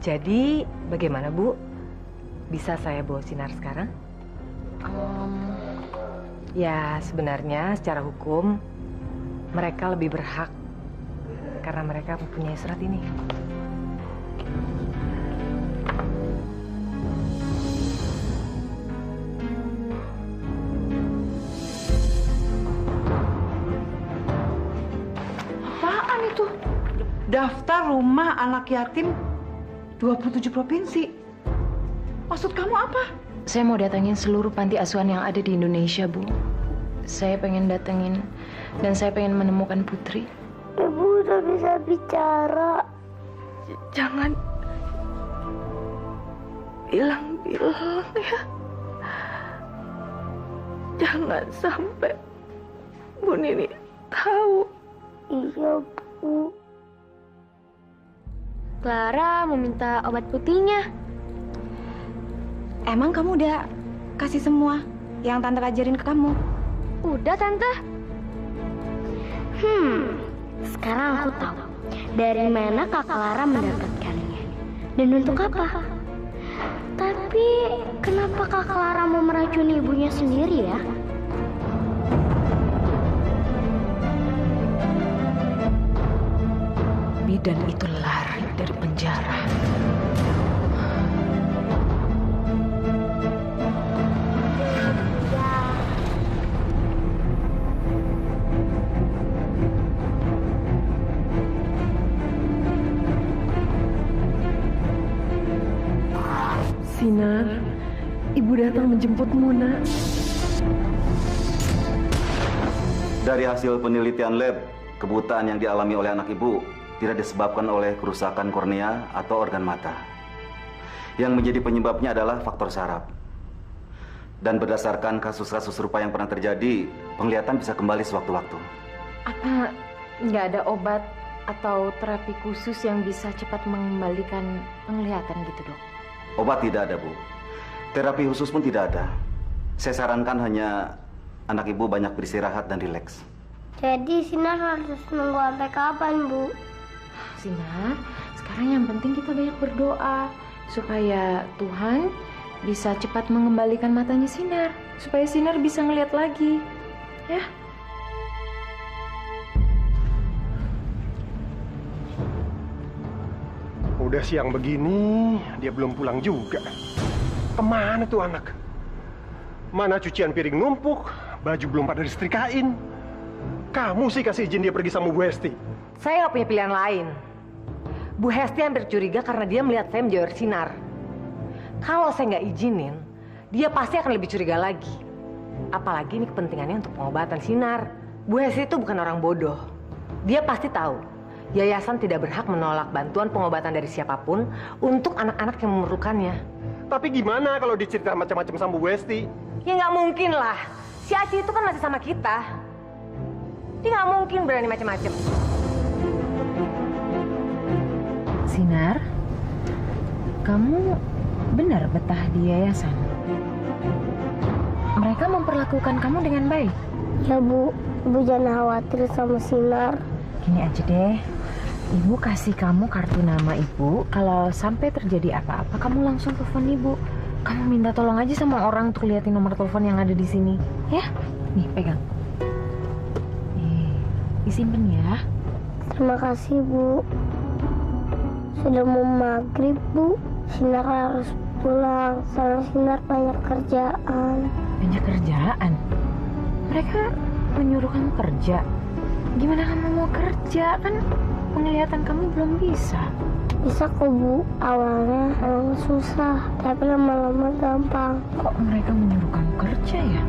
Jadi, bagaimana Bu? Bisa saya bawa Sinar sekarang? Ya, sebenarnya secara hukum mereka lebih berhak karena mereka mempunyai surat ini. Apaan itu? Daftar rumah anak yatim 27 provinsi. Maksud kamu apa? Saya mau datengin seluruh panti asuhan yang ada di Indonesia, Bu. Saya pengen datengin dan saya pengen menemukan Putri. Ibu udah bisa bicara. Jangan bilang-bilang ya. Jangan sampai Bu Nini tahu. Iya, Bu. Clara meminta obat putihnya. Emang kamu udah kasih semua yang Tante ajarin ke kamu? Udah, Tante. Sekarang aku tahu dari mana Kak Clara mendapatkannya dan untuk apa. Tapi kenapa Kak Clara mau meracuni ibunya sendiri ya? Bidan itu lari dari penjara. Sinar, Ibu datang menjemput Muna. Dari hasil penelitian lab, kebutaan yang dialami oleh anak ibu tidak disebabkan oleh kerusakan kornea atau organ mata. Yang menjadi penyebabnya adalah faktor saraf. Dan berdasarkan kasus-kasus serupa yang pernah terjadi, penglihatan bisa kembali sewaktu-waktu. Apa nggak ada obat atau terapi khusus yang bisa cepat mengembalikan penglihatan gitu, Dok? Obat tidak ada, Bu. Terapi khusus pun tidak ada. Saya sarankan hanya anak ibu banyak beristirahat dan rileks. Jadi Sinar harus nunggu sampai kapan, Bu? Sinar, sekarang yang penting kita banyak berdoa supaya Tuhan bisa cepat mengembalikan matanya Sinar, supaya Sinar bisa ngelihat lagi, ya. Udah siang begini, dia belum pulang juga. Kemana tuh anak? Mana cucian piring numpuk, baju belum pada disetrikain. Kamu sih kasih izin dia pergi sama Bu Hesti. Saya nggak punya pilihan lain. Bu Hesti hampir curiga karena dia melihat saya menjauh Sinar. Kalau saya nggak izinin, dia pasti akan lebih curiga lagi. Apalagi ini kepentingannya untuk pengobatan Sinar. Bu Hesti itu bukan orang bodoh. Dia pasti tahu yayasan tidak berhak menolak bantuan pengobatan dari siapapun untuk anak-anak yang memerlukannya. Tapi gimana kalau dicerita macam-macam sama Bu Hesti? Ya nggak mungkin lah. Si Aci itu kan masih sama kita. Dia nggak mungkin berani macam-macam. Sinar, kamu benar betah di yayasan? Mereka memperlakukan kamu dengan baik? Ya, Bu. Ibu jangan khawatir sama Sinar. Gini aja deh, Ibu kasih kamu kartu nama Ibu. Kalau sampai terjadi apa-apa, kamu langsung telepon Ibu. Kamu minta tolong aja sama orang untuk liatin nomor telepon yang ada di sini, ya? Nih, pegang. Nih, disimpan ya. Terima kasih, Bu. Sudah mau maghrib, Bu. Sinar harus pulang. Soalnya Sinar banyak kerjaan. Banyak kerjaan? Mereka menyuruh kamu kerja? Gimana kamu mau kerja? Kan penglihatan kamu belum bisa. Bisa kok, Bu. Awalnya emang susah, tapi lama-lama gampang. Kok mereka menyuruh kamu kerja ya?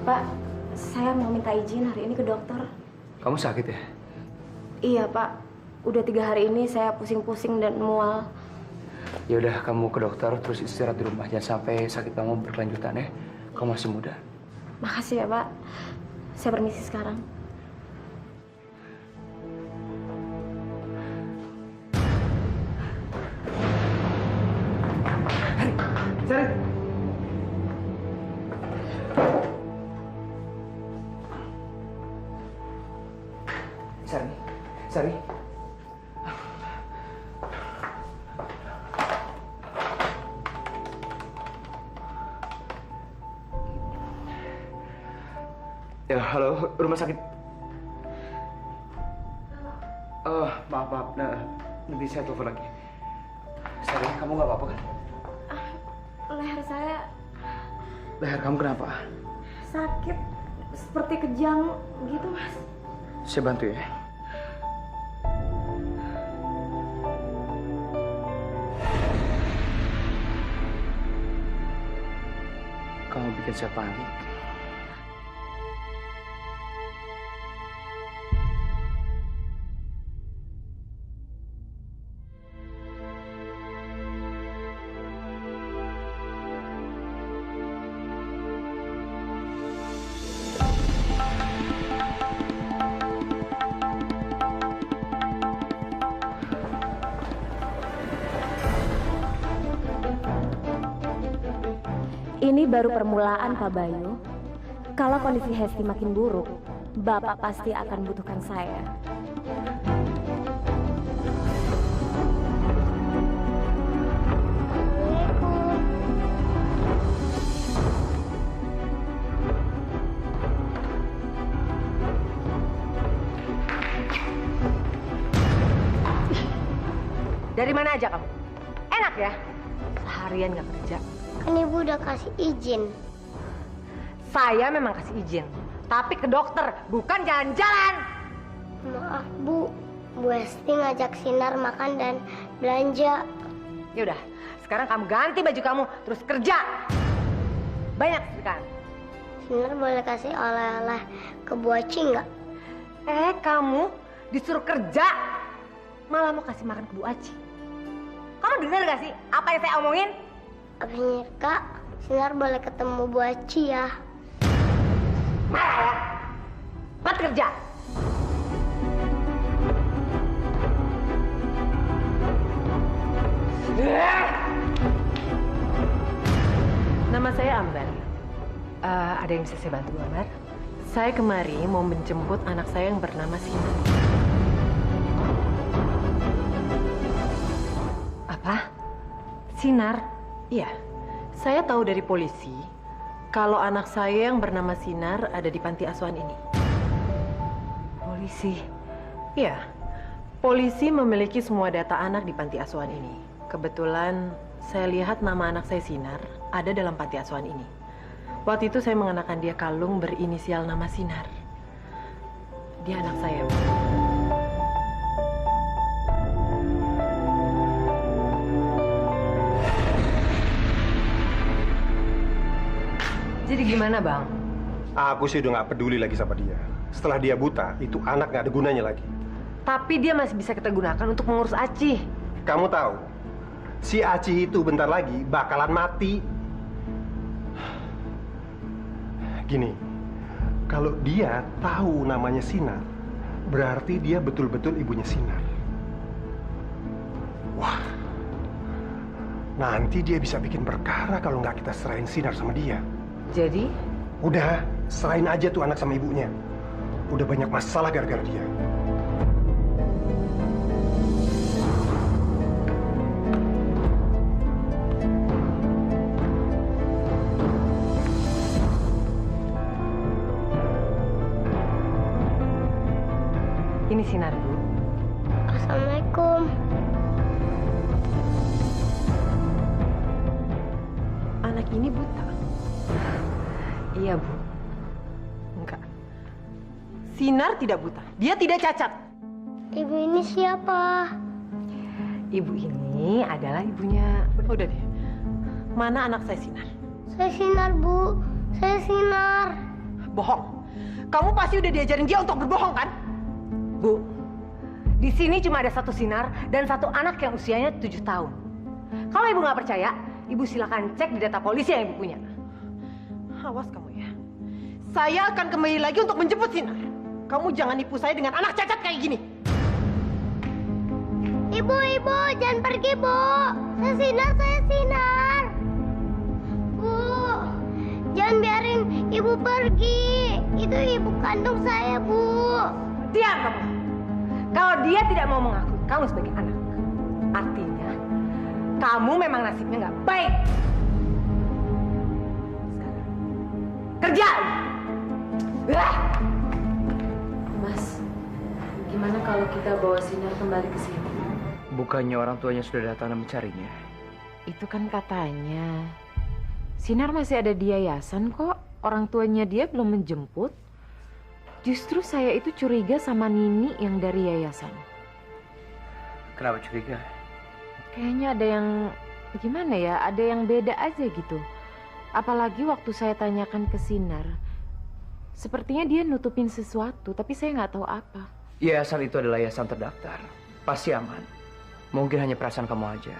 Pak, saya mau minta izin hari ini ke dokter. Kamu sakit ya? Iya, Pak. Udah 3 hari ini saya pusing-pusing dan mual. Ya udah, kamu ke dokter terus istirahat di rumah. Jangan sampai sakit kamu berkelanjutan ya. Kamu masih muda. Makasih ya, Pak. Saya permisi sekarang. Cari. Sari. Ya, halo, rumah sakit. Maaf. Nah, nanti saya telepon lagi. Sayang, kamu nggak apa-apa kan? Leher saya Leher kamu kenapa? sakit seperti kejang gitu, Mas. Saya bantu ya. Kamu bikin saya panik. Ini baru permulaan, Pak Bayu. Kalau kondisi Hesti makin buruk, Bapak pasti akan butuhkan saya. Dari mana aja kamu? Enak ya? Seharian nggak kerja. Kan ibu udah kasih izin. Saya memang kasih izin, tapi ke dokter, bukan jalan-jalan. Maaf Bu, Bu Hesti ngajak Sinar makan dan belanja. Ya udah, sekarang kamu ganti baju kamu, terus kerja. Banyak sekarang. Sinar boleh kasih oleh-oleh ke Bu Aci nggak? Kamu disuruh kerja, malah mau kasih makan ke Bu Aci. Kamu dengar gak sih apa yang saya omongin? Abis Nyirka, Sinar boleh ketemu Bu Aci ya. Marah ya? Cepat kerja. Nama saya Ambar. Ada yang bisa saya bantu, Ambar? Saya kemari mau menjemput anak saya yang bernama Sinar. Apa? Sinar? Iya. Saya tahu dari polisi kalau anak saya yang bernama Sinar ada di panti asuhan ini. Polisi? Iya. Polisi memiliki semua data anak di panti asuhan ini. Kebetulan saya lihat nama anak saya Sinar ada dalam panti asuhan ini. Waktu itu saya mengenakan dia kalung berinisial nama Sinar. Dia anak saya, Bu. Jadi gimana, Bang? Aku sih udah nggak peduli lagi sama dia. Setelah dia buta, itu anak nggak ada gunanya lagi. Tapi dia masih bisa kita gunakan untuk mengurus Aci. Kamu tahu, si Aci itu bentar lagi bakalan mati. Gini, kalau dia tahu namanya Sinar, berarti dia betul-betul ibunya Sinar. Wah, nanti dia bisa bikin perkara kalau nggak kita serahin Sinar sama dia. Jadi? Udah, serahin aja tuh anak sama ibunya. Udah banyak masalah gara-gara dia. Ini Sinar, Bu. Assalamualaikum. Anak ini buta. Iya, Bu. Enggak. Sinar tidak buta. Dia tidak cacat. Ibu ini siapa? Ibu ini adalah ibunya... Udah deh. Mana anak saya Sinar? Saya Sinar, Bu. Saya Sinar. Bohong. Kamu pasti udah diajarin dia untuk berbohong, kan? Bu, di sini cuma ada satu Sinar dan satu anak yang usianya 7 tahun. Kalau ibu nggak percaya, ibu silakan cek di data polisi yang ibu punya. Awas kamu ya. Saya akan kembali lagi untuk menjemput Sinar. Kamu jangan nipu saya dengan anak cacat kayak gini. Ibu, jangan pergi, Bu. Saya Sinar. Bu, jangan biarin ibu pergi. Itu ibu kandung saya, Bu. Diam kamu. Kalau dia tidak mau mengakui kamu sebagai anak, artinya kamu memang nasibnya nggak baik. Sekarang kerja. Mas, gimana kalau kita bawa Sinar kembali ke sini? Bukannya orang tuanya sudah datang dan mencarinya? Itu kan katanya. Sinar masih ada di yayasan kok. Orang tuanya dia belum menjemput. Justru saya itu curiga sama Nini yang dari yayasan. Kenapa curiga? Kayaknya ada yang gimana ya? Ada yang beda aja gitu. Apalagi waktu saya tanyakan ke Sinar, sepertinya dia nutupin sesuatu, tapi saya nggak tahu apa. Yayasan itu adalah yayasan terdaftar. Pasti aman. Mungkin hanya perasaan kamu aja.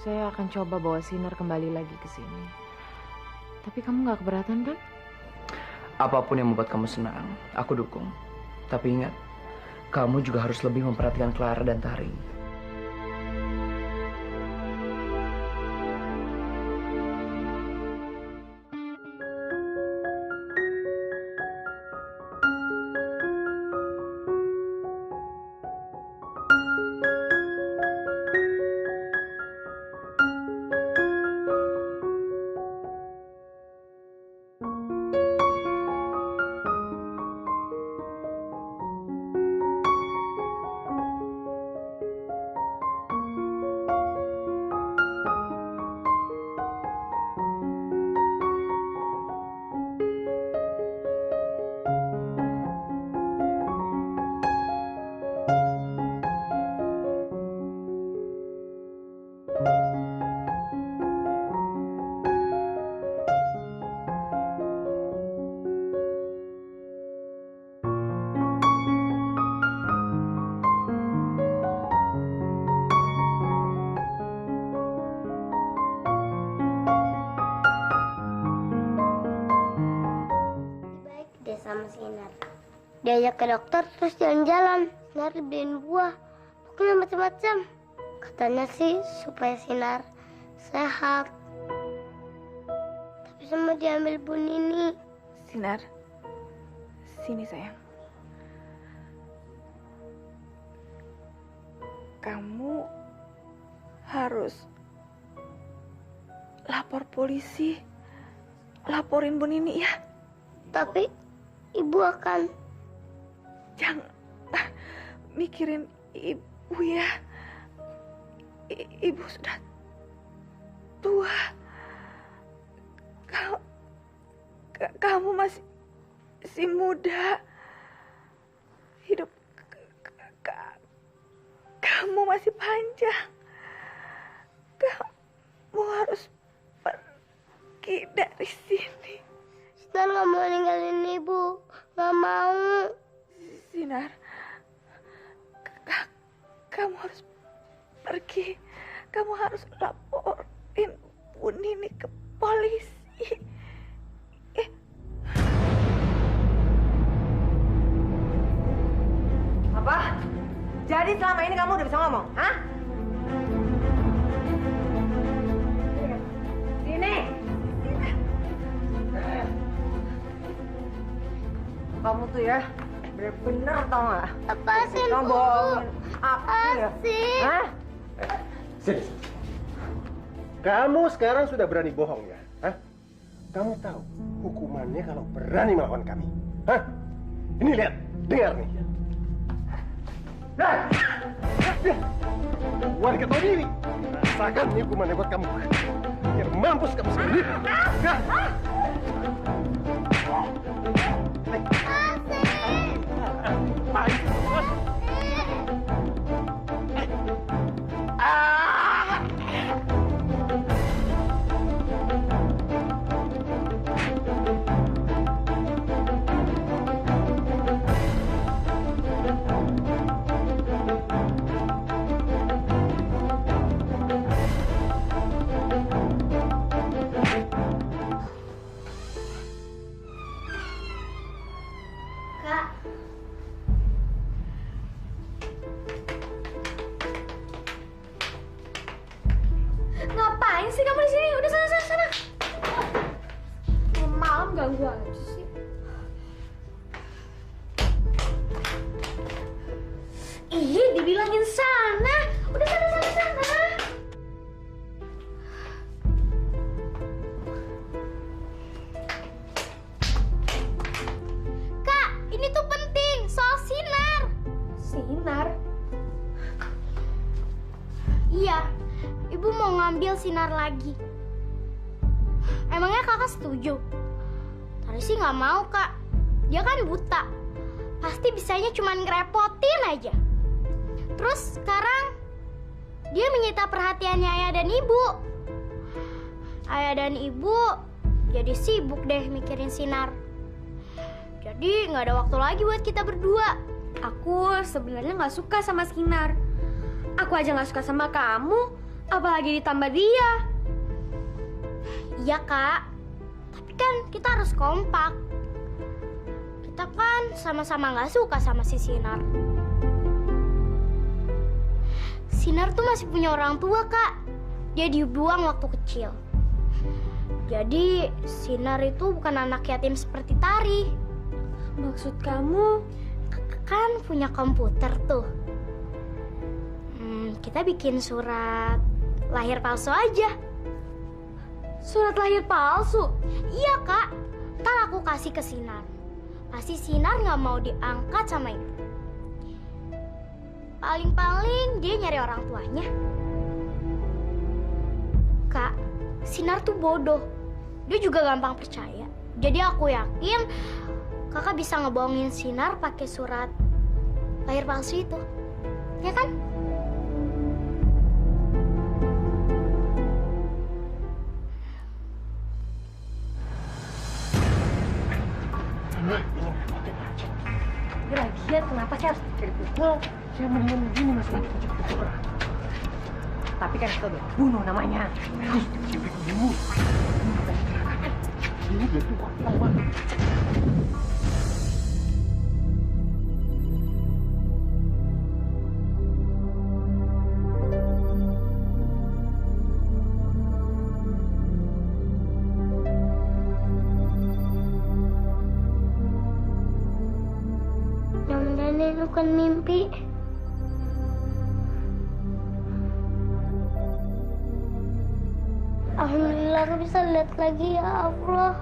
Saya akan coba bawa Sinar kembali lagi ke sini. Tapi kamu nggak keberatan kan? Apapun yang membuat kamu senang, aku dukung. Tapi ingat, kamu juga harus lebih memperhatikan Clara dan Tari. Sama Sinar. Diajak ke dokter terus jalan-jalan. Sinar dibeliin buah. Pokoknya macam-macam. Katanya sih supaya Sinar sehat. Tapi semua diambil Bu Nini. Sinar, sini sayang. Kamu harus lapor polisi. Laporin Bu Nini ya. Tapi Ibu akan... Jangan mikirin Ibu ya. Ibu sudah tua. Kamu masih muda. Hidup kamu masih panjang. Kamu harus pergi dari sini. Sinar nggak mau ninggalin Ibu. Nggak mau. Sinar, kamu harus pergi. Kamu harus laporin Bu Nini ke polisi. Apa? Jadi selama ini kamu udah bisa ngomong, hah? Sini. Kamu tuh ya, bener-bener tau nggak? Lepasin, Kamu Bu. bohongin aku ya? Lepasin. Hah? Sini. Kamu sekarang sudah berani bohong ya? Hah? Kamu tahu hukumannya kalau berani melawan kami? Hah? Ini lihat, dengar nih. Warga tahu diri. Rasakan nih hukumannya buat kamu. Biar mampus kamu sendiri. Kak, ngapain sih kamu di sini? Udah sana. Malam ganggu aja sih. Ih, dibilangin sana. Udah sana. mau ngambil Sinar lagi. Emangnya kakak setuju? Tari sih nggak mau, Kak. Dia kan buta. Pasti bisanya cuma ngerepotin aja. Terus sekarang dia menyita perhatiannya ayah dan ibu. Ayah dan ibu jadi sibuk deh mikirin Sinar. Jadi nggak ada waktu lagi buat kita berdua. Aku sebenarnya nggak suka sama Sinar. Aku aja nggak suka sama kamu, apalagi ditambah dia. Iya, Kak. Tapi kan kita harus kompak. Kita kan sama-sama nggak suka sama si Sinar. Sinar tuh masih punya orang tua, Kak. Dia dibuang waktu kecil. Jadi Sinar itu bukan anak yatim seperti Tari. Maksud kamu? Kan punya komputer tuh. Kita bikin surat lahir palsu aja. Surat lahir palsu? Iya, Kak. Ntar aku kasih ke Sinar. Pasti Sinar nggak mau diangkat sama ibu. Paling-paling dia nyari orang tuanya. Kak, Sinar tuh bodoh. Dia juga gampang percaya. Jadi aku yakin kakak bisa ngebohongin Sinar pakai surat lahir palsu itu. Ya kan? Ya lagian kenapa sih harus dicari pukul? Saya mendingan begini Mas lagi tujuh-tujuh. Tapi kan itu udah bunuh namanya. Cewek ini. Ini udah tua, tahu banget. Mudah-mudahan ini bukan mimpi. Alhamdulillah aku bisa lihat lagi ya Allah.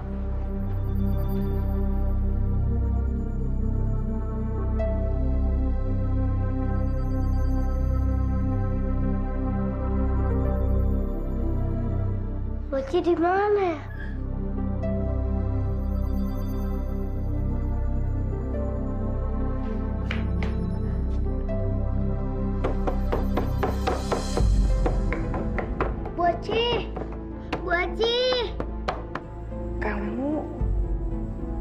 Bocil di mana ya? Boci, Boci. Kamu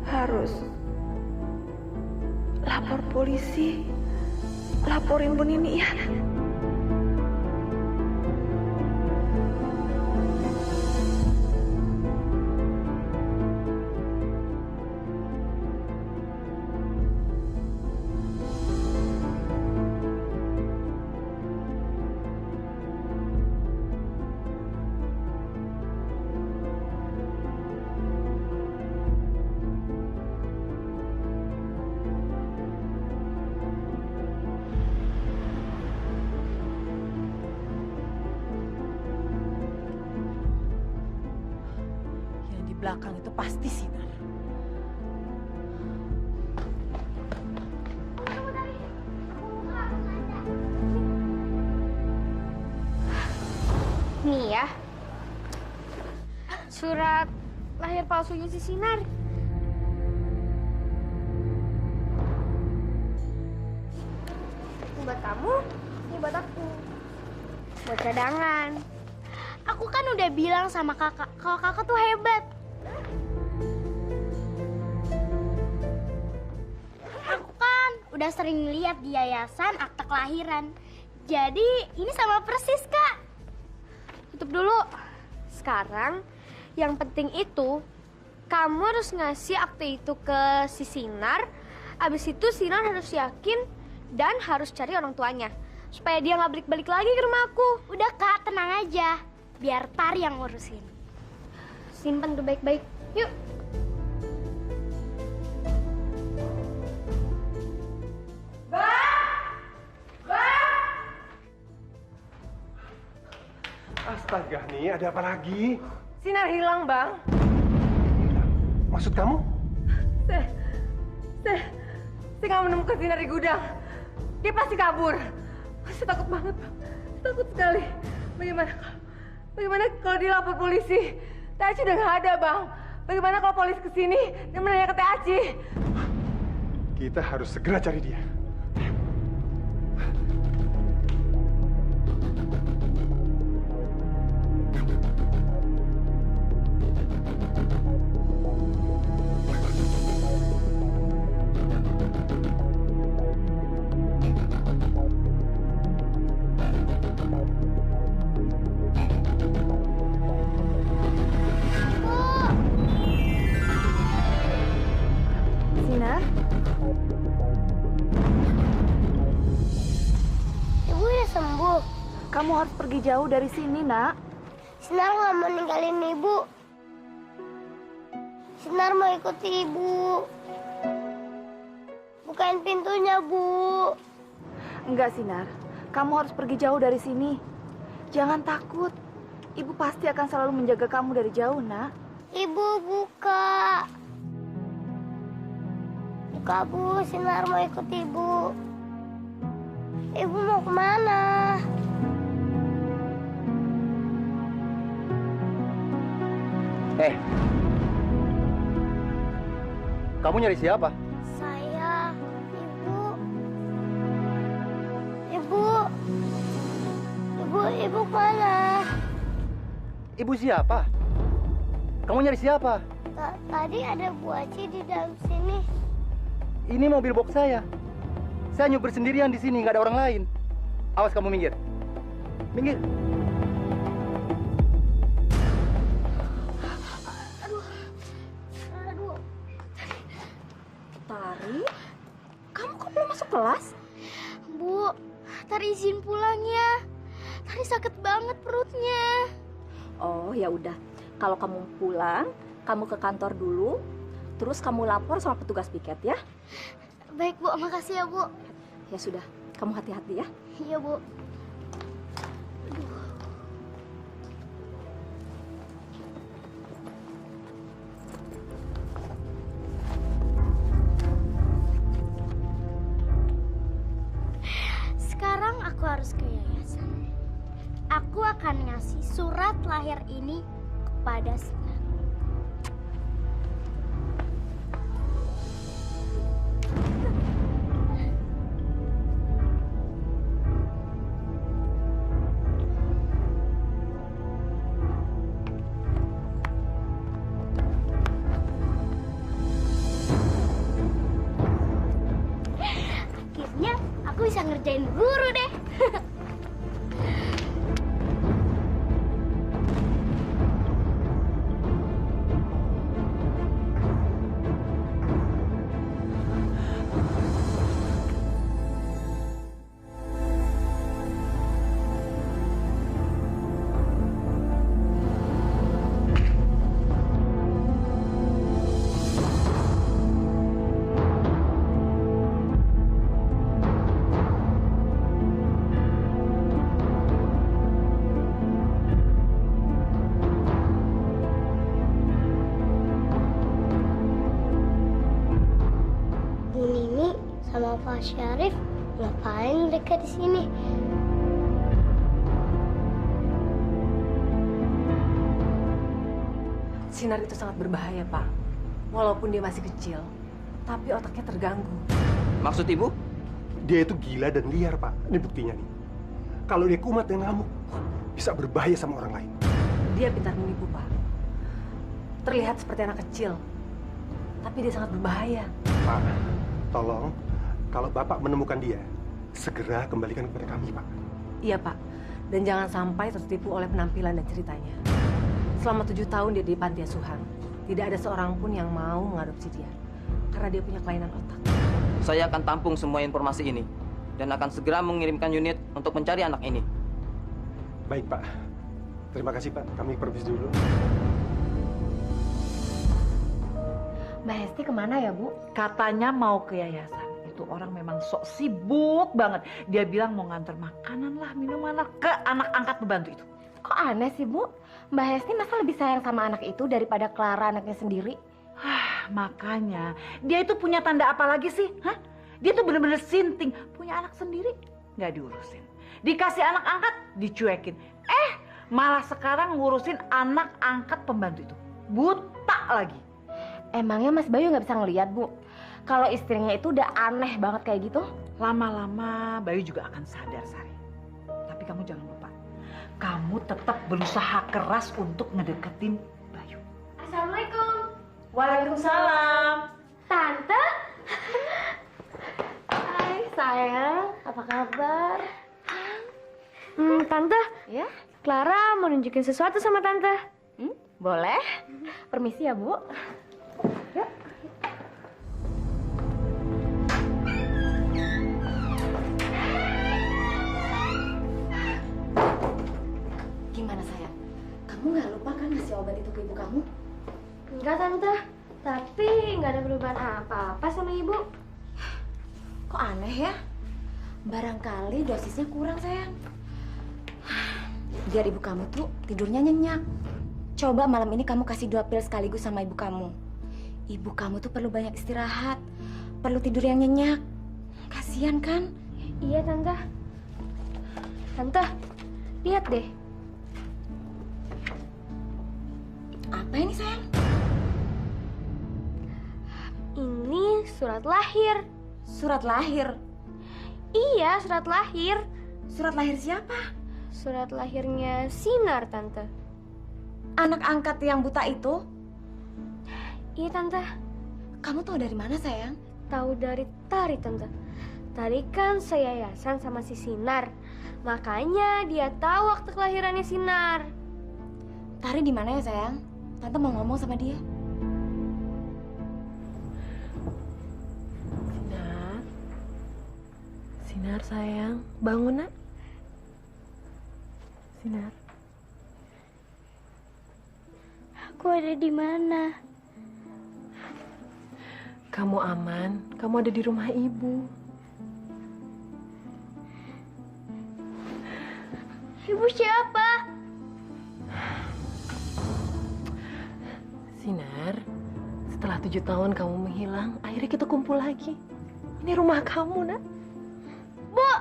harus lapor polisi. Laporin Bu Nini ya. Belakang itu pasti Sinar. Nih ya, surat lahir palsunya si Sinar. Ini buat kamu, ini buat aku. Buat cadangan. Aku kan udah bilang sama kakak, kalau kakak tuh hebat. Aku kan udah sering lihat di yayasan akta kelahiran. Jadi ini sama persis, Kak. Tutup dulu. Sekarang yang penting itu kamu harus ngasih akte itu ke si Sinar. Abis itu Sinar harus yakin dan harus cari orang tuanya supaya dia nggak balik-balik lagi ke rumah aku. Udah, Kak, tenang aja. Biar Tari yang ngurusin. Simpen tuh baik-baik. Yuk. Astaga, nih ada apa lagi? Sinar hilang, Bang. Maksud kamu? Saya nggak menemukan Sinar di gudang. Dia pasti kabur. Saya takut banget, Bang. Takut sekali. Bagaimana Bagaimana kalau dia lapor polisi? Teh Aci udah nggak ada, Bang. Bagaimana kalau polisi kesini dan menanya ke Teh Aci? Kita harus segera cari dia. Sinar, Ibu udah sembuh. kamu harus pergi jauh dari sini, Nak. Sinar nggak mau ninggalin ibu. Sinar mau ikuti ibu. Bukain pintunya, Bu. Enggak, Sinar. Kamu harus pergi jauh dari sini. Jangan takut. Ibu pasti akan selalu menjaga kamu dari jauh, Nak. Ibu buka. Buka, Bu. Sinar mau ikut ibu. Ibu mau kemana? Kamu nyari siapa? Saya, ibu. Ibu. Ibu kemana? Ibu siapa? Kamu nyari siapa? Tadi ada Bu Aci di dalam sini. Ini mobil box saya. Saya nyuper sendirian di sini, nggak ada orang lain. Awas kamu minggir. Minggir. Aduh. Tari, kamu kok belum masuk kelas? Bu, Tari izin pulang ya. Tari sakit banget perutnya. Oh, ya udah. Kalau kamu pulang, kamu ke kantor dulu, terus kamu lapor sama petugas piket ya. Baik, Bu. Makasih ya, Bu. Ya sudah, kamu hati-hati ya. Iya, Bu. Sekarang aku harus ke yayasan. Aku akan ngasih surat lahir ini kepada Sinar. Akhirnya aku bisa ngerjain guru deh. Bu Nini sama Pak Syarif ngapain mereka di sini? Sinar itu sangat berbahaya, Pak. Walaupun dia masih kecil, tapi otaknya terganggu. Maksud ibu? Dia itu gila dan liar, Pak. Ini buktinya nih. Kalau dia kumat dan ngamuk, bisa berbahaya sama orang lain. Dia pintar menipu, Pak. Terlihat seperti anak kecil, tapi dia sangat berbahaya. Pak, tolong, kalau Bapak menemukan dia, segera kembalikan kepada kami, Pak. Iya, Pak. Dan jangan sampai tertipu oleh penampilan dan ceritanya. Selama 7 tahun dia di panti asuhan. Tidak ada seorang pun yang mau mengadopsi dia. Karena dia punya kelainan otak. Saya akan tampung semua informasi ini dan akan segera mengirimkan unit untuk mencari anak ini. Baik, Pak. Terima kasih, Pak. Kami permisi dulu. Mbak Hesti kemana ya, Bu? Katanya mau ke yayasan. Itu orang memang sok sibuk banget. Dia bilang mau ngantar makanan lah, minuman lah ke anak angkat pembantu itu. Kok aneh sih, Bu? Mbak Hesti masa lebih sayang sama anak itu daripada Clara anaknya sendiri? Makanya, dia itu punya tanda apa lagi sih? Hah? Dia tuh bener-bener sinting. Punya anak sendiri, nggak diurusin. Dikasih anak angkat, dicuekin. Malah sekarang ngurusin anak angkat pembantu itu. Buta lagi. Emangnya Mas Bayu nggak bisa ngeliat, Bu? Kalau istrinya itu udah aneh banget kayak gitu? Lama-lama Bayu juga akan sadar, Sari. Tapi kamu jangan lupa, kamu tetap berusaha keras untuk ngedeketin Bayu. Assalamualaikum. Waalaikumsalam. Tante? Hai sayang, apa kabar? Tante, Ya, Clara mau nunjukin sesuatu sama Tante. boleh. Permisi ya, Bu. Yuk. Gimana sayang? Kamu nggak lupa kan ngasih obat itu ke ibu kamu? Enggak, Tante. Tapi nggak ada perubahan apa-apa sama Ibu. Kok aneh ya? Barangkali dosisnya kurang sayang. Biar ibu kamu tuh tidurnya nyenyak. Coba malam ini kamu kasih 2 pil sekaligus sama ibu kamu. Ibu kamu tuh perlu banyak istirahat, perlu tidur yang nyenyak. Kasian kan? Iya, Tante. Tante, lihat deh. Apa ini sayang? Ini surat lahir. Surat lahir. Iya, surat lahir. Surat lahir siapa? Surat lahirnya Sinar, Tante. Anak angkat yang buta itu? Iya, Tante. Kamu tahu dari mana sayang? Tahu dari Tari, Tante. Tari kan seyayasan sama si Sinar. Makanya dia tahu waktu kelahirannya Sinar. Tari di mana ya sayang? Tante mau ngomong sama dia. Sinar sayang, bangun nak. Sinar. Aku ada di mana? Kamu aman, kamu ada di rumah ibu. Ibu siapa? Sinar, setelah 7 tahun kamu menghilang, akhirnya kita kumpul lagi. Ini rumah kamu, nak. Bu,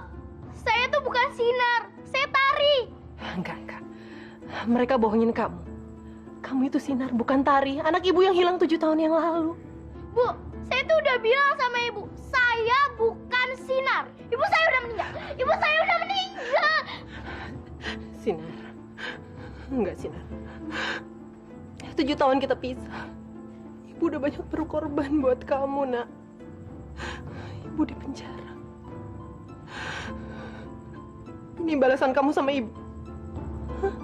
saya tuh bukan Sinar, saya Tari. Enggak. Mereka bohongin kamu. Kamu itu Sinar, bukan Tari, anak ibu yang hilang 7 tahun yang lalu. Bu, saya tuh udah bilang sama ibu, saya bukan Sinar. Ibu saya udah meninggal. Ibu saya udah meninggal. Sinar. Enggak, Sinar. 7 tahun kita pisah. Ibu udah banyak berkorban buat kamu, nak. Ibu di penjara. Ini balasan kamu sama ibu. Hah?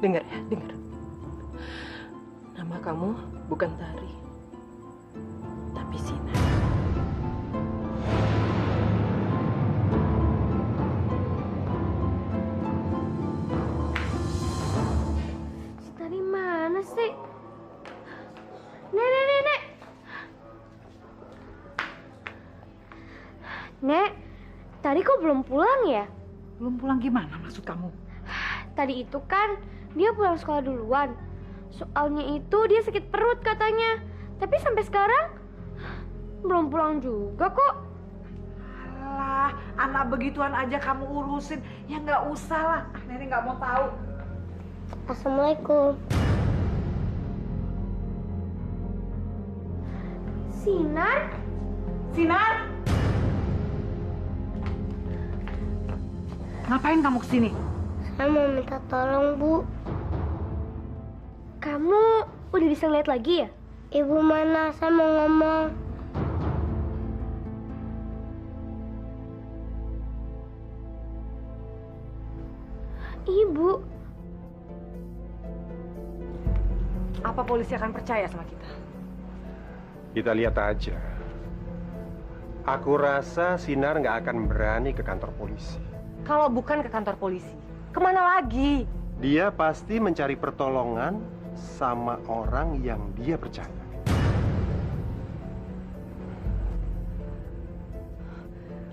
Dengar ya, dengar. Nama kamu bukan Tari, tapi Sinar. Tari mana sih? Nek. Nek, Tari kok belum pulang ya? Belum pulang gimana maksud kamu? Tadi itu kan dia pulang sekolah duluan. Soalnya itu dia sakit perut katanya. Tapi sampai sekarang belum pulang juga kok. Alah, anak begituan aja kamu urusin. Ya nggak usah lah, Nenek nggak mau tahu. Assalamualaikum. Sinar? Sinar? Ngapain kamu kesini? Saya mau minta tolong, Bu. Kamu udah bisa ngeliat lagi ya? Ibu mana? Saya mau ngomong. Ibu. Apa polisi akan percaya sama kita? Kita lihat aja. Aku rasa Sinar nggak akan berani ke kantor polisi. Kalau bukan ke kantor polisi, kemana lagi? Dia pasti mencari pertolongan sama orang yang dia percaya.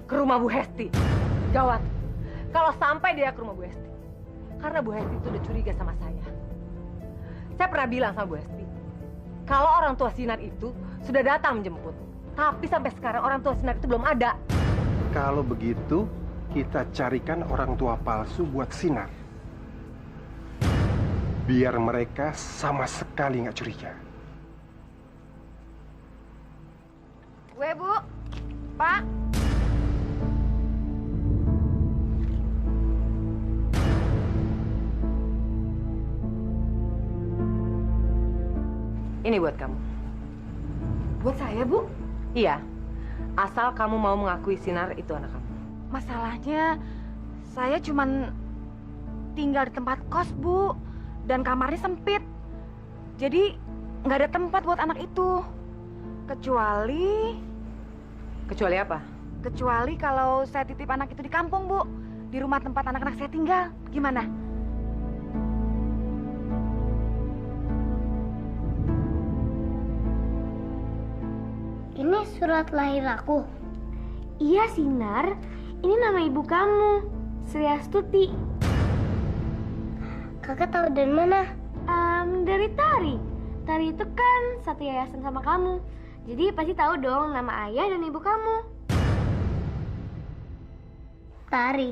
Ke rumah Bu Hesti. Gawat. Kalau sampai dia ke rumah Bu Hesti. Karena Bu Hesti itu udah curiga sama saya. Saya pernah bilang sama Bu Hesti, kalau orang tua Sinar itu sudah datang menjemput. Tapi sampai sekarang orang tua Sinar itu belum ada. Kalau begitu, kita carikan orang tua palsu buat Sinar. Biar mereka sama sekali nggak curiga. Gue, Bu. Pak. Ini buat kamu. Buat saya, Bu. Iya, asal kamu mau mengakui Sinar itu anak kamu. Masalahnya, saya cuman tinggal di tempat kos, Bu. Dan kamarnya sempit. Jadi, nggak ada tempat buat anak itu. Kecuali Kecuali apa? Kecuali kalau saya titip anak itu di kampung, Bu. Di rumah tempat anak-anak saya tinggal. Gimana? Ini surat lahir aku. Iya, Sinar. Ini nama ibu kamu, Sri Astuti. Kakak tahu dari mana? Dari Tari. Tari itu kan satu yayasan sama kamu. Jadi pasti tahu dong nama ayah dan ibu kamu. Tari.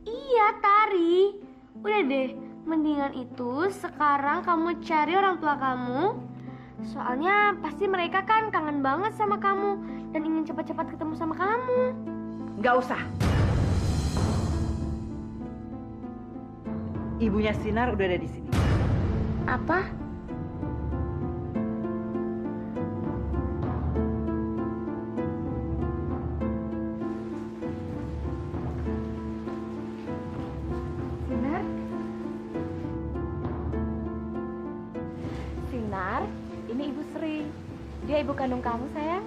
Iya, Tari. Udah deh, mendingan itu sekarang kamu cari orang tua kamu. Soalnya pasti mereka kan kangen banget sama kamu dan ingin cepat-cepat ketemu sama kamu. Nggak usah. Ibunya Sinar udah ada di sini. Apa? Sinar? Sinar, ini Ibu Sri. Dia ibu kandung kamu, sayang.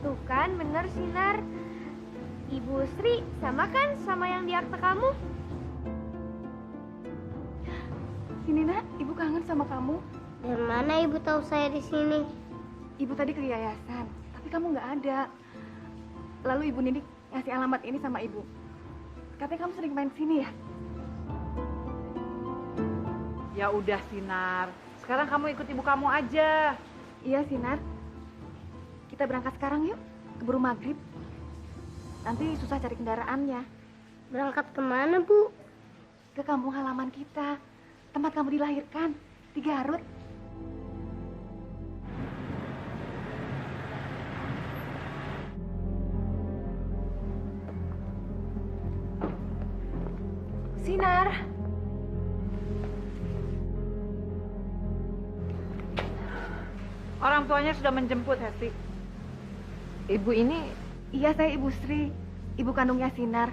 Tuh kan, bener Sinar. Ibu Sri sama kan sama yang di akte kamu? Sini, Nak. Ibu kangen sama kamu. Dari mana ibu tahu saya di sini? Ibu tadi ke yayasan, tapi kamu nggak ada. Lalu Ibu Nini ngasih alamat ini sama Ibu. Katanya kamu sering main sini ya? Ya udah, Sinar. Sekarang kamu ikut ibu kamu aja. Iya, Sinar. Kita berangkat sekarang yuk, keburu maghrib. Nanti susah cari kendaraannya. Berangkat kemana, Bu? Ke kampung halaman kita, tempat kamu dilahirkan, di Garut. Sinar. Orang tuanya sudah menjemput, Hesti. Ibu ini Iya, saya Ibu Sri, ibu kandungnya Sinar.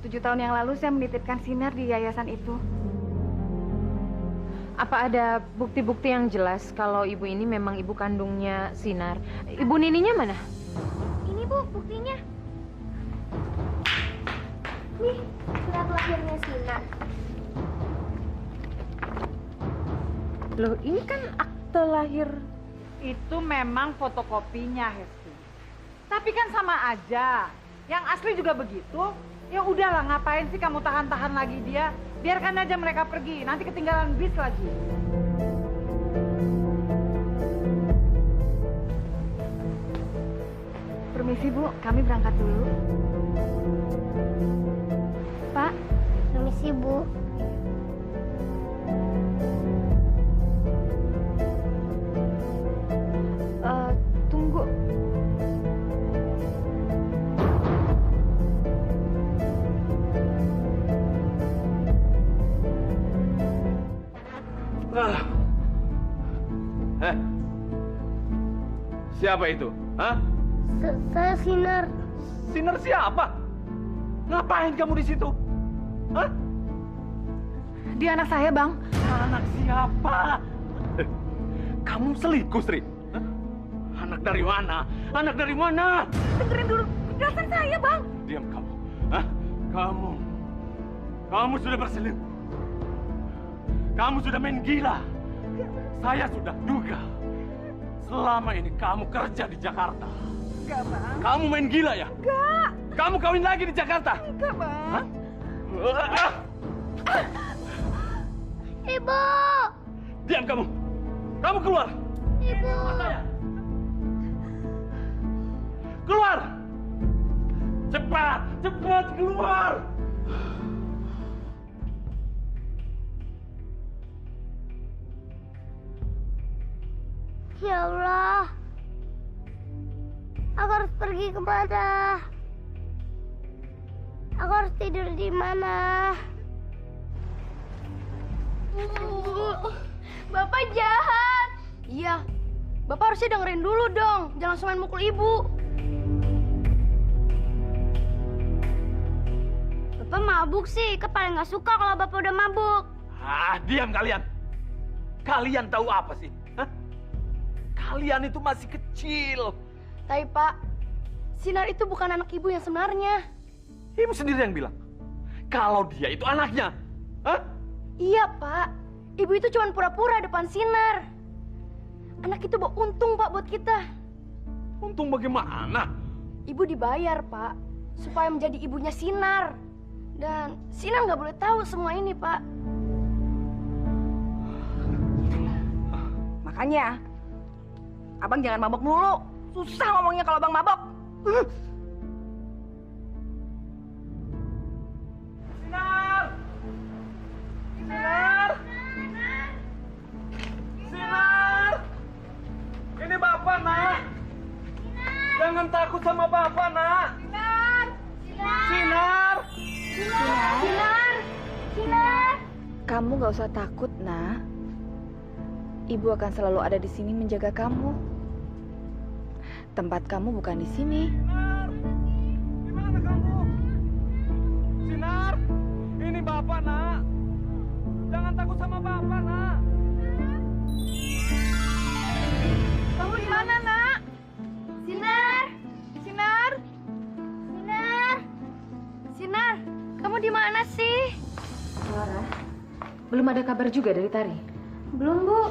7 tahun yang lalu saya menitipkan Sinar di yayasan itu. Apa ada bukti-bukti yang jelas kalau ibu ini memang ibu kandungnya Sinar? Ibu Nininya mana? Ini Bu, buktinya. Nih, surat lahirnya Sinar. Loh, ini kan akte lahir. Itu memang fotokopinya, Hesti. Tapi kan sama aja. Yang asli juga begitu. Ya udahlah, ngapain sih kamu tahan-tahan lagi dia? Biarkan aja mereka pergi. Nanti ketinggalan bis lagi. Permisi Bu, kami berangkat dulu. Pak, Permisi, Bu. Tunggu. Siapa itu? Hah? Saya Sinar. Sinar siapa? Ngapain kamu di situ? Hah? dia anak saya, Bang. Anak siapa? Kamu selingkuh, Sri? Hah? Anak dari mana? Anak dari mana? Dengerin dulu penjelasan saya, Bang. Diam kamu. Hah? Kamu sudah berselingkuh. Kamu sudah main gila. Saya sudah duga. Selama ini kamu kerja di Jakarta. Enggak, Bang. Kamu main gila ya? Enggak. Kamu kawin lagi di Jakarta? Enggak, Bang. Hah? Ibu! Diam kamu. Kamu keluar. Ibu! Saya. Keluar. Cepat, cepat keluar! Ya Allah, aku harus pergi kemana? Aku harus tidur di mana? Bapak jahat. Iya, Bapak harusnya dengerin dulu dong. Jangan langsung main mukul ibu. Bapak mabuk sih, Ika paling nggak suka kalau Bapak udah mabuk. Ah, diam kalian. Kalian tahu apa sih? Hah? Kalian itu masih kecil. Tapi Pak, Sinar itu bukan anak ibu yang sebenarnya. Ibu sendiri yang bilang. Kalau dia itu anaknya. Hah? Iya Pak, ibu itu cuma pura-pura depan Sinar. Anak itu bawa untung Pak buat kita. Untung bagaimana? Ibu dibayar Pak, supaya menjadi ibunya Sinar. Dan Sinar nggak boleh tahu semua ini Pak. Makanya, Abang jangan mabok mulu. Susah ngomongnya kalau Abang mabok. Sinar! Sinar! Sinar! Ini Bapak, Nak. Jangan takut sama Bapak, Nak. Sinar! Sinar! Sinar, Sinar. Kamu nggak usah takut, Nak. Ibu akan selalu ada di sini menjaga kamu. Tempat kamu bukan di sini. Sinar! Di mana kamu? Sinar! Ini Bapak, Nak. Jangan takut sama Bapak, Nak. Kamu di mana, Nak? Sinar, Sinar? Sinar. Sinar, kamu di mana sih? Clara, belum ada kabar juga dari Tari? Belum, Bu.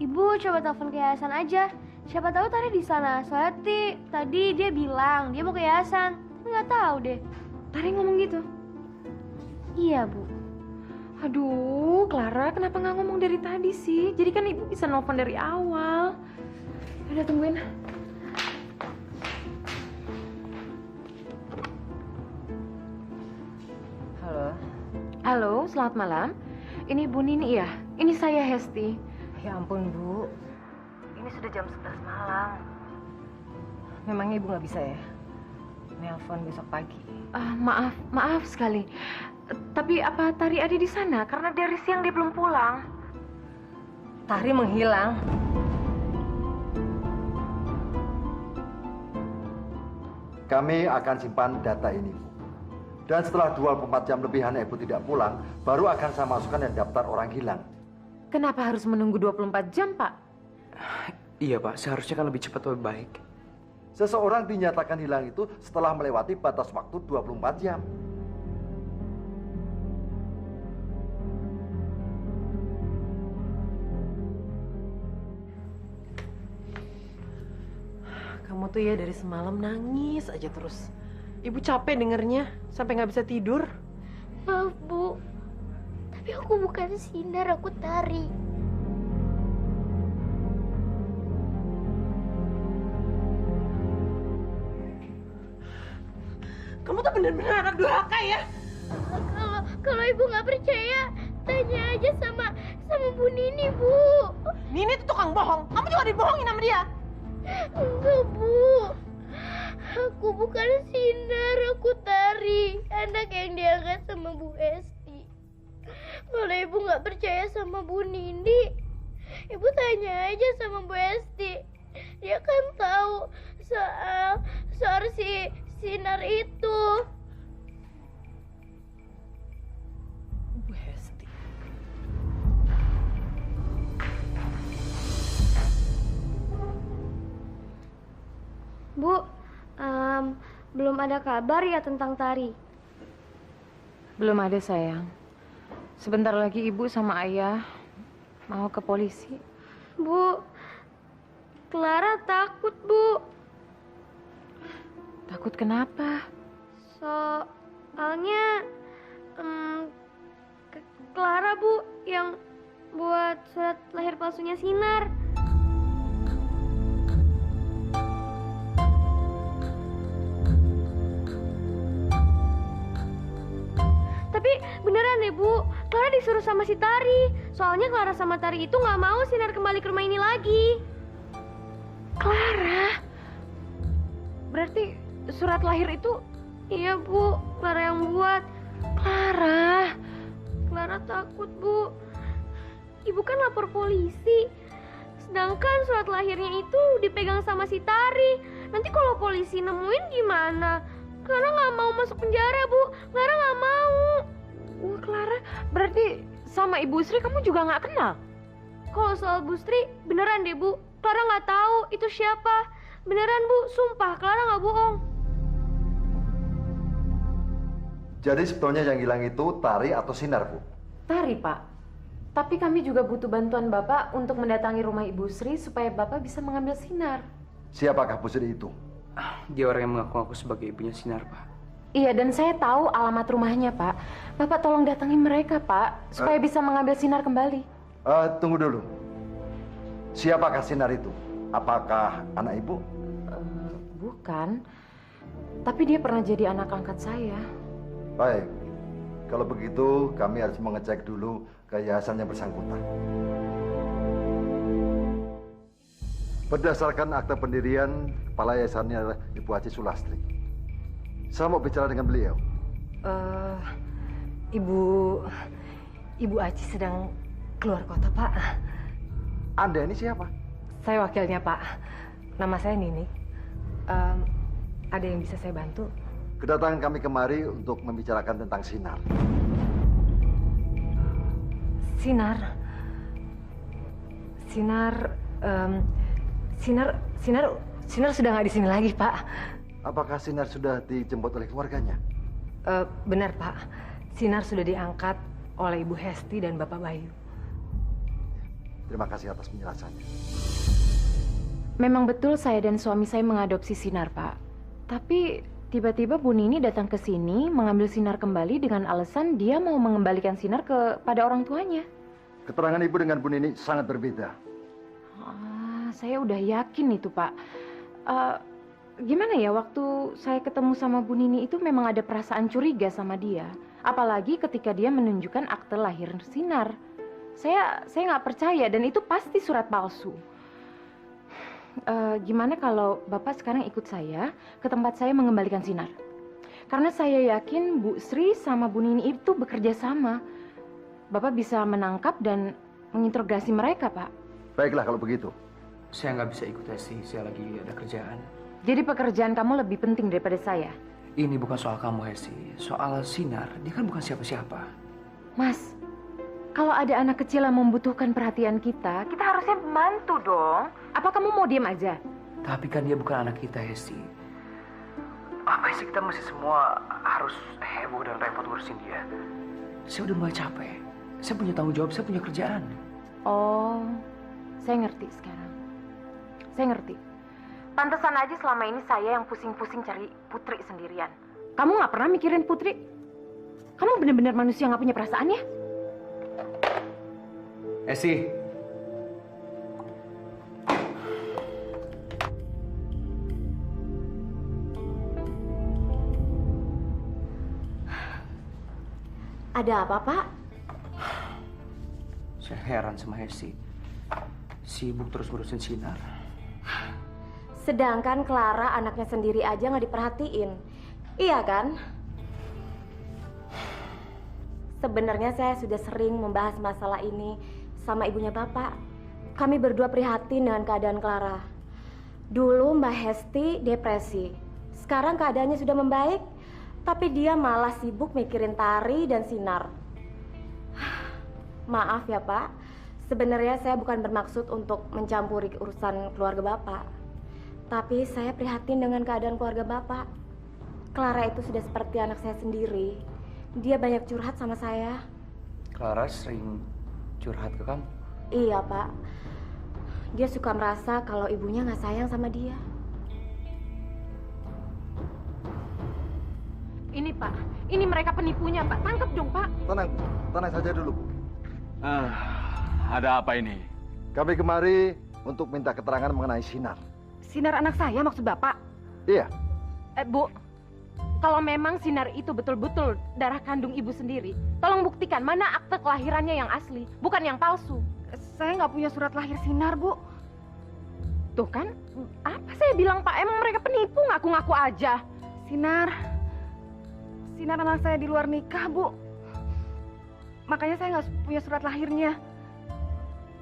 Ibu coba telepon ke yayasan aja. Siapa tahu Tari di sana. Soalnya tadi dia bilang dia mau ke yayasan. Tapi nggak tahu deh. Tari ngomong gitu? Iya, Bu. Aduh, Clara, kenapa nggak ngomong dari tadi sih? Jadi kan ibu bisa nelfon dari awal. Udah tungguin. Halo. Halo, selamat malam. Ini Bu Nini ya? Ini saya Hesti. Ya ampun, Bu. Ini sudah jam 11 malam. Memangnya Ibu nggak bisa ya? Nelpon besok pagi. Maaf sekali. Tapi apa Tari ada di sana? Karena dari siang dia belum pulang. Tari menghilang. Kami akan simpan data ini, Bu. Dan setelah 24 jam lebihan Ibu tidak pulang, baru akan saya masukkan dalam daftar orang hilang. Kenapa harus menunggu 24 jam, Pak? Iya, Pak. Seharusnya kan lebih cepat lebih baik. Seseorang dinyatakan hilang itu setelah melewati batas waktu 24 jam. Kamu tuh ya dari semalam nangis aja terus. Ibu capek dengernya, sampai nggak bisa tidur. Maaf, Bu. Tapi aku bukan Sinar, aku Tari. Kamu tuh bener-bener anak durhaka ya. Kalau Ibu nggak percaya, tanya aja sama Bu Nini, Bu. Nini tuh tukang bohong. Kamu juga dibohongin sama dia. Enggak, Bu. Aku bukan Sinar, aku Tari. Anak yang diangkat sama Bu Esti. Kalau Ibu nggak percaya sama Bu Nini, Ibu tanya aja sama Bu Esti. Dia kan tahu soal si Sinar itu. Bu Hesti. Bu, belum ada kabar ya tentang Tari? Belum ada, sayang. Sebentar lagi ibu sama ayah mau ke polisi. Bu, Clara takut, Bu. Takut kenapa? Soalnya Clara, Bu, yang buat surat lahir palsunya Sinar. deh, Bu. Clara disuruh sama si Tari. Soalnya Clara sama Tari itu nggak mau Sinar kembali ke rumah ini lagi. Clara? Berarti surat lahir itu... Iya, Bu. Clara yang buat. Clara? Clara takut, Bu. Ibu kan lapor polisi. Sedangkan surat lahirnya itu dipegang sama si Tari. Nanti kalau polisi nemuin gimana? Clara nggak mau masuk penjara, Bu. Clara nggak mau. Clara, berarti sama Ibu Sri kamu juga nggak kenal? Kalau soal Bu Sri, beneran deh, Bu. Clara nggak tahu itu siapa. Beneran, Bu. Sumpah, Clara nggak bohong. Jadi sebetulnya yang hilang itu Tari atau Sinar, Bu? Tari, Pak. Tapi kami juga butuh bantuan Bapak untuk mendatangi rumah Ibu Sri supaya Bapak bisa mengambil Sinar. Siapakah Bu Sri itu? Dia orang yang mengaku-ngaku sebagai ibunya Sinar, Pak. Iya, dan saya tahu alamat rumahnya, Pak. Bapak tolong datangi mereka, Pak, supaya bisa mengambil Sinar kembali. Tunggu dulu. Siapakah Sinar itu? Apakah anak Ibu? Bukan. Tapi dia pernah jadi anak angkat saya. Baik. Kalau begitu, kami harus mengecek dulu ke yayasan yang bersangkutan. Berdasarkan akta pendirian, kepala yayasannya adalah Ibu Haji Sulastri. Saya mau bicara dengan beliau. Ibu Aci sedang keluar kota, Pak. Anda ini siapa? Saya wakilnya, Pak. Nama saya Nini. Ada yang bisa saya bantu? Kedatangan kami kemari untuk membicarakan tentang Sinar. Sinar sudah nggak di sini lagi, Pak. Apakah Sinar sudah dijemput oleh keluarganya? Benar, Pak. Sinar sudah diangkat oleh Ibu Hesti dan Bapak Bayu. Terima kasih atas penjelasannya. Memang betul saya dan suami saya mengadopsi Sinar, Pak. Tapi tiba-tiba Bu Nini datang ke sini mengambil Sinar kembali dengan alasan dia mau mengembalikan Sinar kepada orang tuanya. Keterangan Ibu dengan Bu Nini sangat berbeda. Saya udah yakin itu, Pak. Gimana ya, waktu saya ketemu sama Bu Nini itu memang ada perasaan curiga sama dia. Apalagi ketika dia menunjukkan akte lahir Sinar. Saya nggak percaya dan itu pasti surat palsu. Gimana kalau Bapak sekarang ikut saya ke tempat saya mengembalikan Sinar? Karena saya yakin Bu Sri sama Bu Nini itu bekerja sama. Bapak bisa menangkap dan menginterogasi mereka, Pak. Baiklah kalau begitu. Saya nggak bisa ikut Hesti, saya lagi ada kerjaan. Jadi pekerjaan kamu lebih penting daripada saya? Ini bukan soal kamu, Hesti. Soal Sinar, dia kan bukan siapa-siapa. Mas, kalau ada anak kecil yang membutuhkan perhatian kita harusnya membantu dong. Apa kamu mau diam aja? Tapi kan dia bukan anak kita, Hesti. Apa sih kita masih semua harus heboh dan repot ngurusin dia? Saya udah mulai capek. Saya punya tanggung jawab, saya punya kerjaan. Oh, saya ngerti sekarang. Saya ngerti. Pantesan aja selama ini saya yang pusing-pusing cari Putri sendirian. Kamu nggak pernah mikirin Putri? Kamu benar-benar manusia nggak punya perasaan ya? Esi. Ada apa, Pak? Saya heran sama Hesti. Sibuk terus ngurusin Sinar. Sedangkan Clara anaknya sendiri aja nggak diperhatiin. Iya kan? Sebenarnya saya sudah sering membahas masalah ini sama ibunya Bapak. Kami berdua prihatin dengan keadaan Clara. Dulu Mbak Hesti depresi. Sekarang keadaannya sudah membaik, tapi dia malah sibuk mikirin Tari dan Sinar. Maaf ya, Pak. Sebenarnya saya bukan bermaksud untuk mencampuri urusan keluarga Bapak. Tapi saya prihatin dengan keadaan keluarga Bapak. Clara itu sudah seperti anak saya sendiri. Dia banyak curhat sama saya. Clara sering curhat ke kamu? Iya, Pak. Dia suka merasa kalau ibunya nggak sayang sama dia. Ini, Pak. Ini mereka penipunya, Pak. Tangkap dong, Pak. Tenang saja dulu, Bu. Ada apa ini? Kami kemari untuk minta keterangan mengenai Sinar. Sinar anak saya maksud Bapak? Iya. Bu, Kalau memang Sinar itu betul-betul darah kandung ibu sendiri, tolong buktikan mana akte kelahirannya yang asli, bukan yang palsu. Saya nggak punya surat lahir Sinar, Bu. Tuh kan, apa saya bilang Pak, emang mereka penipu, ngaku-ngaku aja. Sinar anak saya di luar nikah, Bu. Makanya saya nggak punya surat lahirnya.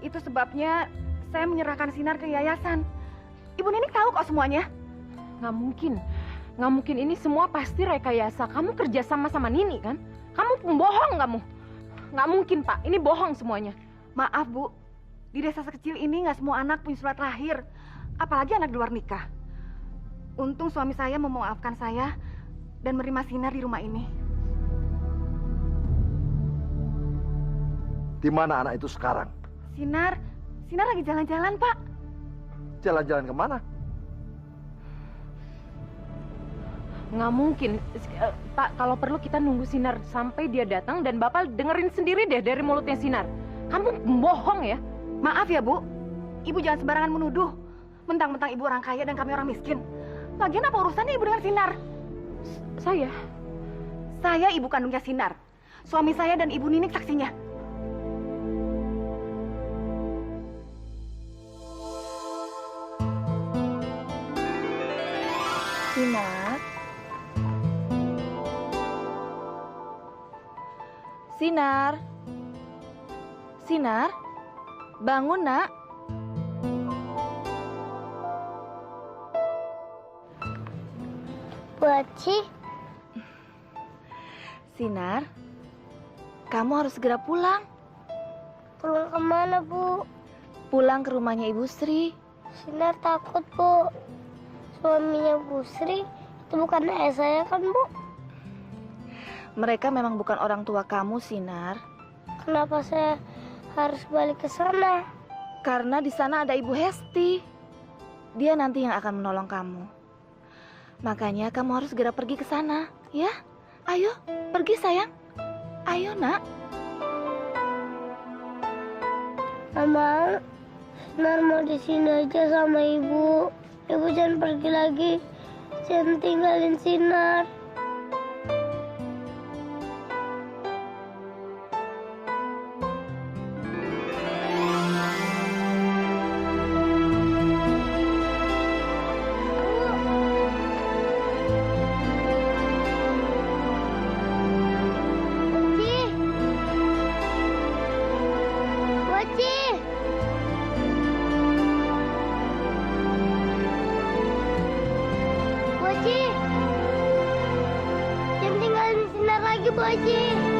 Itu sebabnya saya menyerahkan Sinar ke yayasan. Ibu Nining tahu kok semuanya. Nggak mungkin ini semua pasti rekayasa. Kamu kerja sama Nini kan? Kamu pembohong kamu. Nggak mungkin Pak, ini bohong semuanya. Maaf Bu, di desa sekecil ini nggak semua anak punya surat lahir. Apalagi anak di luar nikah. Untung suami saya mau memaafkan saya dan menerima Sinar di rumah ini. Di mana anak itu sekarang? Sinar lagi jalan-jalan, Pak. Jalan-jalan kemana? Nggak mungkin. Pak, kalau perlu kita nunggu Sinar sampai dia datang dan Bapak dengerin sendiri deh dari mulutnya Sinar. Kamu pembohong ya? Maaf ya, Bu. Ibu jangan sembarangan menuduh. Mentang-mentang Ibu orang kaya dan kami orang miskin. Lagian apa urusannya Ibu dengan Sinar? Saya ibu kandungnya Sinar. Suami saya dan Ibu Nining saksinya. Sinar, bangun nak. Bu Aci. Sinar, kamu harus segera pulang. Pulang kemana, Bu? Pulang ke rumahnya Ibu Sri. Sinar takut, Bu. Suaminya Bu Sri itu bukan ayah saya kan, Bu? Mereka memang bukan orang tua kamu, Sinar. Kenapa saya harus balik ke sana? Karena di sana ada Ibu Hesti. Dia nanti yang akan menolong kamu. Makanya kamu harus segera pergi ke sana, ya? Ayo, pergi sayang. Ayo, Nak. Mama, Sinar mau di sini aja sama Ibu. Ibu jangan pergi lagi. Jangan tinggalin Sinar. Jangan tinggalin Sinar lagi, Bu Haji.